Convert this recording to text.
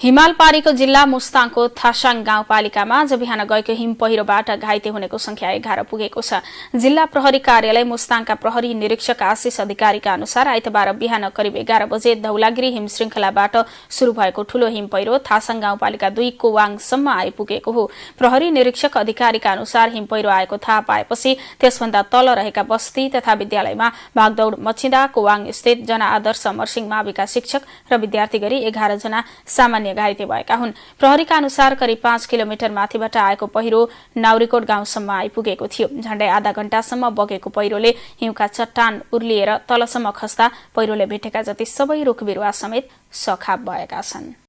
हिमालपारीको जिल्ला मुस्ताङको थासाङ गाउँपालिकामा आज बिहान गएको हिम पहिरोबाट घाइते हुनेको संख्या 11 पुगेको छ। जिल्ला प्रहरी कार्यालय मुस्ताङका प्रहरी निरीक्षक आशिष अधिकारीका अनुसार आइतबार बिहान करिब 11 बजे धौलागिरी हिम श्रृंखलाबाट शुरू भएको ठूलो हिम पहिरो थासाङ गाउँपालिका 2 कोवाङसम्म आइपुगेको हो। प्रहरी निरीक्षक अधिकारीका अनुसार हिम पहिरो आएको थाहा पाएपछि त्यसभन्दा तल रहेका बस्ती तथा विद्यालयमा भागदौड़ मचिँदा कोवाङ स्थित जनआदर्श मर्सिङ माविका शिक्षक र विद्यार्थी गरी 11 जना सामान्य घाइते भएका हुन्। प्रहरीका अनुसार करिब 5 किलोमिटर माथिबाट आएको पहिरो नाउरीकोट गाउँसम्म आइपुगेको थियो। झण्डै आधा घण्टासम्म बगेको पहिरोले हिउँका चट्टान उर्लिएर तलसम्म खस्दा पहिरोले भेटेका जति सबै रुख बिरुवा समेत सखाप भएका छन्।